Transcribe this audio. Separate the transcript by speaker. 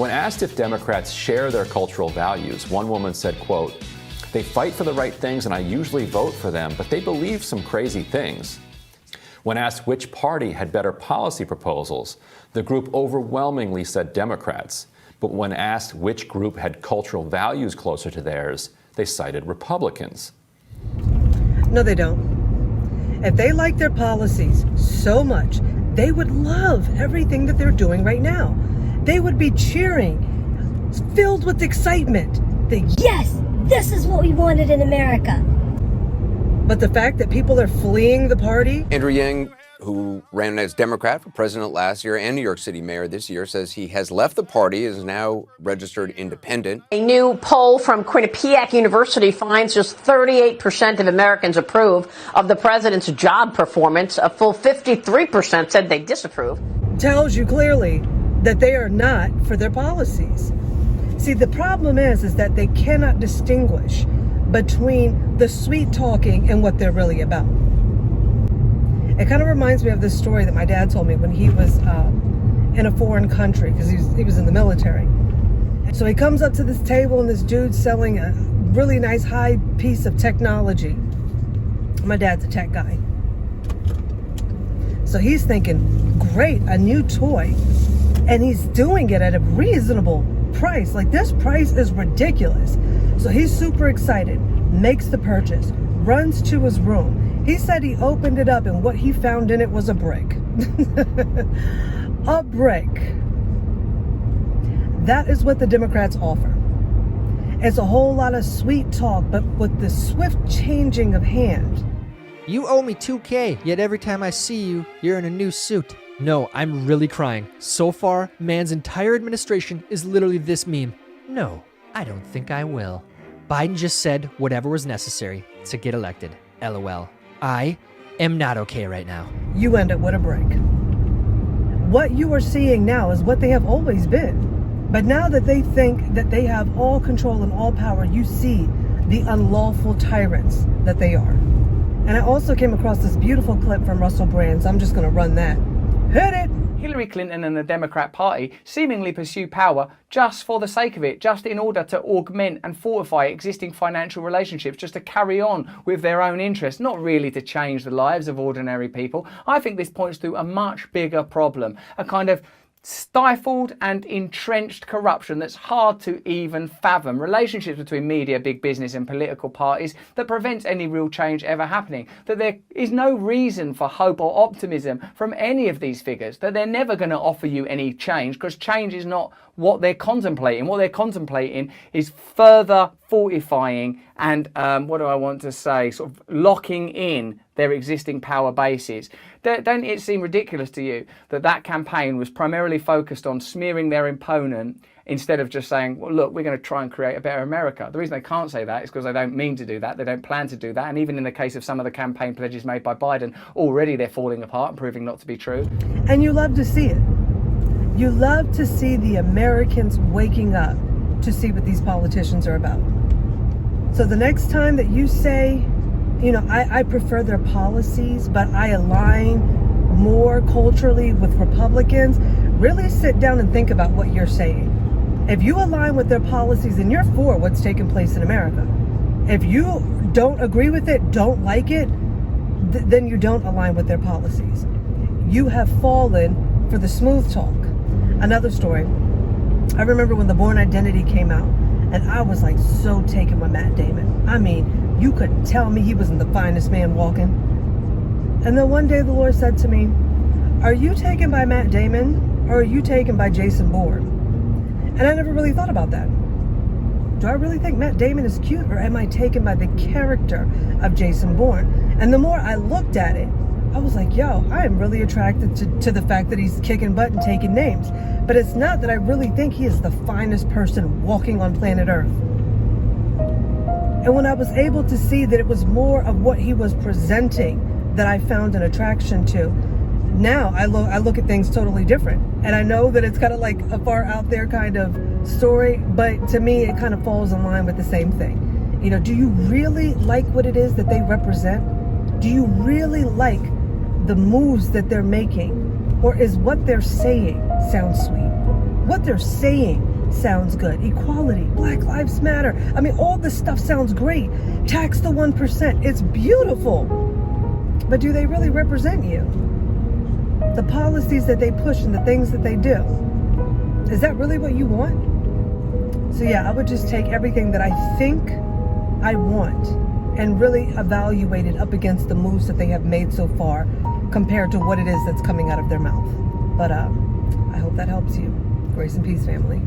Speaker 1: When asked if Democrats share their cultural values, one woman said, quote, "They fight for the right things and I usually vote for them, but they believe some crazy things." When asked which party had better policy proposals, the group overwhelmingly said Democrats. But when asked which group had cultural values closer to theirs, they cited Republicans.
Speaker 2: No, they don't. If they like their policies so much, they would love everything that they're doing right now. They would be cheering, filled with excitement.
Speaker 3: Yes, this is what we wanted in America.
Speaker 2: But the fact that people are fleeing the party.
Speaker 4: Andrew Yang, who ran as Democrat for president last year and New York City mayor this year, says he has left the party, is now registered independent.
Speaker 5: A new poll from Quinnipiac University finds just 38% of Americans approve of the president's job performance. A full 53% said they disapprove.
Speaker 2: Tells you clearly that they are not for their policies. See, the problem is that they cannot distinguish between the sweet talking and what they're really about. It kind of reminds me of this story that my dad told me when he was in a foreign country, because he was in the military. So he comes up to this table and this dude's selling a really nice high piece of technology. My dad's a tech guy. So he's thinking, great, a new toy. And he's doing it at a reasonable price. Like, this price is ridiculous. So he's super excited, makes the purchase, runs to his room. He said he opened it up and what he found in it was a brick. A brick. That is what the Democrats offer. It's a whole lot of sweet talk, but with the swift changing of hand.
Speaker 6: You owe me $2K, yet every time I see you, you're in a new suit. No, I'm really crying. So far, man's entire administration is literally this meme. No, I don't think I will. Biden just said whatever was necessary to get elected. LOL. I am not okay right now.
Speaker 2: You end up with a break. What you are seeing now is what they have always been. But now that they think that they have all control and all power, you see the unlawful tyrants that they are. And I also came across this beautiful clip from Russell Brand, so I'm just going to run that. Hit it!
Speaker 7: Hillary Clinton and the Democrat Party seemingly pursue power just for the sake of it, just in order to augment and fortify existing financial relationships, just to carry on with their own interests, not really to change the lives of ordinary people. I think this points to a much bigger problem, a kind of stifled and entrenched corruption that's hard to even fathom. Relationships between media, big business and political parties that prevents any real change ever happening. That there is no reason for hope or optimism from any of these figures. That they're never going to offer you any change, because change is not what they're contemplating. What they're contemplating is further fortifying and, sort of locking in their existing power bases. Don't it seem ridiculous to you that that campaign was primarily focused on smearing their opponent instead of just saying, well, look, we're going to try and create a better America? The reason they can't say that is because they don't mean to do that. They don't plan to do that. And even in the case of some of the campaign pledges made by Biden, already they're falling apart and proving not to be true.
Speaker 2: And you love to see it. You love to see the Americans waking up to see what these politicians are about. So the next time that you say, you know, I prefer their policies, but I align more culturally with Republicans, really sit down and think about what you're saying. If you align with their policies, then you're for what's taking place in America. If you don't agree with it, don't like it, then you don't align with their policies. You have fallen for the smooth talk. Another story. I remember when The Bourne Identity came out, and I was like so taken with Matt Damon. I mean, you could tell me he wasn't the finest man walking. And then one day the Lord said to me, are you taken by Matt Damon or are you taken by Jason Bourne? And I never really thought about that. Do I really think Matt Damon is cute, or am I taken by the character of Jason Bourne? And the more I looked at it, I was like, yo, I am really attracted to the fact that he's kicking butt and taking names. But it's not that I really think he is the finest person walking on planet Earth. And when I was able to see that it was more of what he was presenting that I found an attraction to, now I look at things totally different. And I know that it's kind of like a far out there kind of story, but to me it kind of falls in line with the same thing. You know, do you really like what it is that they represent? Do you really like the moves that they're making? Or is what they're saying sound sweet? What they're saying sounds good. Equality, Black Lives Matter. I mean, all this stuff sounds great. Tax the 1%. It's beautiful. But do they really represent you? The policies that they push and the things that they do, is that really what you want? So yeah, I would just take everything that I think I want and really evaluate it up against the moves that they have made so far compared to what it is that's coming out of their mouth. But I hope that helps you. Grace and peace, family.